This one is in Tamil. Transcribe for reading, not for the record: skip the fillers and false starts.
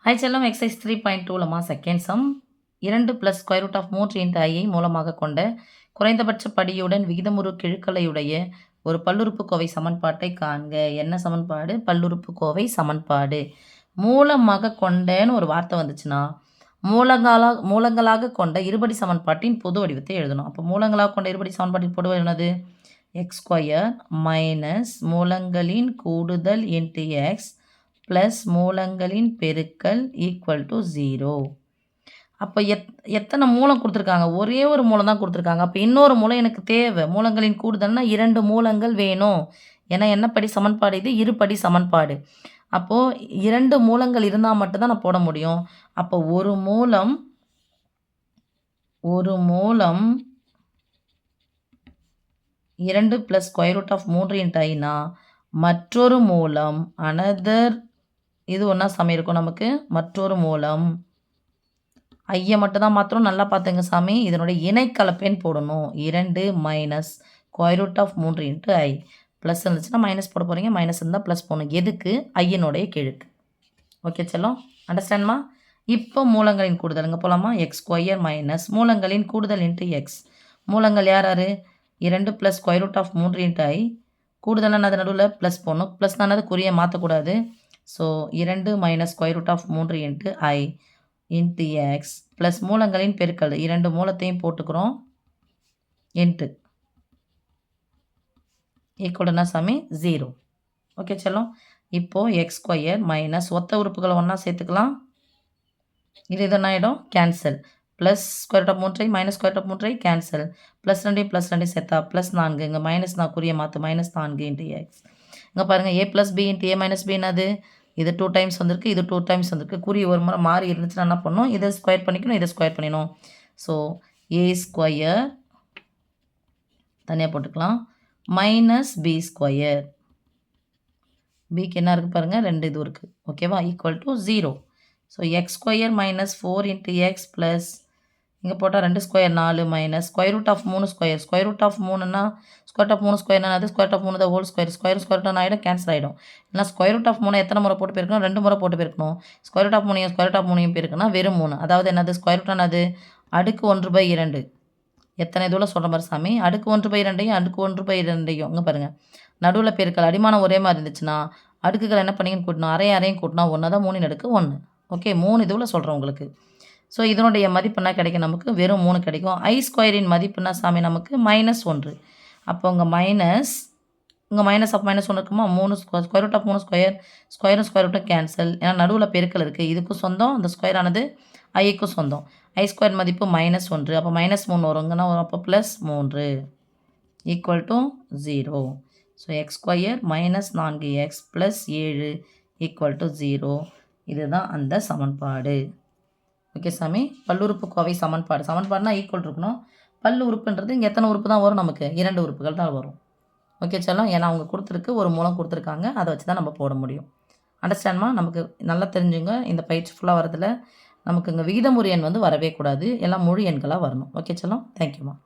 ஹாய் செல்லம் எக்ஸசைஸ் 3.2லமா செகண்ட் சம் 2 + √3 × i மூலமாக கொண்ட குறைந்தபட்ச படியுடன் விகிதமுறு கெழுக்கலையுடைய ஒரு பல்லுறுப்புக்கோவை சமன்பாட்டை காண்க. என்ன சமன்பாடு? பல்லுறுப்புக்கோவை சமன்பாடு. மூலமாக கொண்டன்னு ஒரு வார்த்தை வந்துச்சுன்னா மூலங்களாக கொண்ட இருபடி சமன்பாட்டின் பொது வடிவத்தை எழுதணும். அப்போ மூலங்களாக கொண்ட இருபடி சமன்பாட்டின் பொது வடிவம் என்னது? x² - மூலங்களின் கூடுதல் × x ப்ளஸ் மூலங்களின் பெருக்கல் = 0. அப்போ எத்தனை மூலம் கொடுத்துருக்காங்க? ஒரே ஒரு மூலம் தான் கொடுத்துருக்காங்க. அப்போ இன்னொரு மூலம் எனக்கு தேவை. மூலங்களின் கூடுதல்னா 2 மூலங்கள் வேணும். ஏன்னா என்ன படி சமன்பாடு இது? இருபடி சமன்பாடு. அப்போது 2 மூலங்கள் இருந்தால் மட்டும்தான் நான் போட முடியும். அப்போ ஒரு மூலம் 2 + √3 × i மற்றொரு மூலம் இது ஒன்றா சாமி இருக்கும் நமக்கு. மற்றொரு மூலம் ஐயை மட்டும் தான் மாத்திரம். நல்லா பார்த்துங்க சாமி, இதனுடைய இணைக்கலப்பேன்னு போடணும். 2 - √3 × i ப்ளஸ் இருந்துச்சுன்னா மைனஸ் போட போகிறீங்க, மைனஸ் இருந்தால் ப்ளஸ் போடணும். எதுக்கு? ஐயனுடைய கெழுக்கு. ஓகே செல்லம், அண்டர்ஸ்டாண்ட்மா? இப்போ மூலங்களின் கூடுதலுங்க போகலாமா? x² - மூலங்களின் கூடுதல் × x. மூலங்கள் யார் யார்? 2 + √3 × i. கூடுதலான அது நடுவில் ப்ளஸ் போடணும். ப்ளஸ் தானது குறியை மாற்றக்கூடாது. ஸோ 2 - √3 × i × x ப்ளஸ் மூலங்களின் பெருக்கல் 2 மூலத்தையும் போட்டுக்கிறோம் இன்ட்டு ஈக்குவல்னா சாமி 0. ஓகே செல்லம், இப்போது x² ஒத்த உறுப்புகளை ஒன்றா சேர்த்துக்கலாம். இது என்ன ஆகிடும்? கேன்சல். Plus √3 - √3 cancel. +2 +2 சேர்த்தா +4. இங்கே மைனஸ் நான் குறியை மாற்று, -4 × x. இங்கே பாருங்கள், a + b × a - b என்னது? இது 2 டைம்ஸ் வந்திருக்கு, இது 2 டைம்ஸ் வந்திருக்கு. குறி ஒரு முறை மாறி இருந்துச்சுன்னா என்ன பண்ணணும்? இதை ஸ்கொயர் பண்ணிக்கணும், இதை ஸ்கொயர் பண்ணிக்கணும். ஸோ a² தனியாக போட்டுக்கலாம் -b². பிக்கு என்ன இருக்குது பாருங்கள், 2 இது இருக்குது. ஓகேவா? = 0. ஸோ x² - 4 × x ப்ளஸ் இங்கே போட்டால் 2² 4 மைனஸ் √3². √3ன்னா அது √3 த ஹோல் ஸ்கொயர். ஸ்கொயர் ஆகிடும், கேன்சல் ஆகிடும். இல்லைனா √3 எத்தனை முறை போட்டு போயிருக்கணும்? 2 முறை போட்டு போயிருக்கணும். √3 பேருக்குன்னா வெறும் 3. அதாவது என்னது? √அது அடுக்கு 1/2. எத்தனை இதில் சொல்கிற மாதிரி சாமி? அடுக்கு 1/2 அடுக்கு 1/2 இங்கே பாருங்கள், நடுவில் பெருக்கல். அடிமானம் ஒரே மாதிரி இருந்துச்சுன்னா அடுக்குகள் என்ன பண்ணிங்கன்னு கூட்டணும்? அரையும் கூட்டினா 1 தான் 3 அடுக்கு 1. ஓகே, 3 இதுவில் சொல்கிறேன் உங்களுக்கு. ஸோ இதனுடைய மதிப்புனா கிடைக்கும் நமக்கு, வெறும் 3 கிடைக்கும். i² மதிப்புனா சாமி நமக்கு -1. அப்போ இங்கே மைனஸ், இங்கே மைனஸ் ஆஃப் -1 இருக்குமா? 3 ஸ்கொயரும் கேன்சல். ஏன்னா நடுவில் பெருக்கல் இருக்குது. இதுக்கும் சொந்தம், அந்த ஸ்கொயரானது ஐக்கும் சொந்தம். i² மதிப்பு -1. அப்போ -3 வருங்கன்னா அப்போ +3 = 0. So x² - 4x + 7 = 0. இதுதான் அந்த சமன்பாடு. ஓகே சாமி, பல்லுறுப்புக்கோவை சமன்பாடு. சமன்பாடுனா ஈக்குவல் இருக்கணும். பல்லு உறுப்புன்றது இங்கே எத்தனை உறுப்பு தான் வரும் நமக்கு? 2 உறுப்புகள் தான் வரும். ஓகே செல்லம், ஏன்னா அவங்க கொடுத்துருக்கு, ஒரு மூலம் கொடுத்துருக்காங்க, அதை வச்சு தான் நம்ம போட முடியும். அண்டர்ஸ்டாண்ட்மா? நமக்கு நல்லா தெரிஞ்சுங்க, இந்த பயிற்சி ஃபுல்லாக வரதில் நமக்கு இங்கே விகிதமுறு எண் வரவே கூடாது, எல்லாம் முழு எண்களாக வரணும். ஓகே செல்லம், தேங்க்யூம்மா.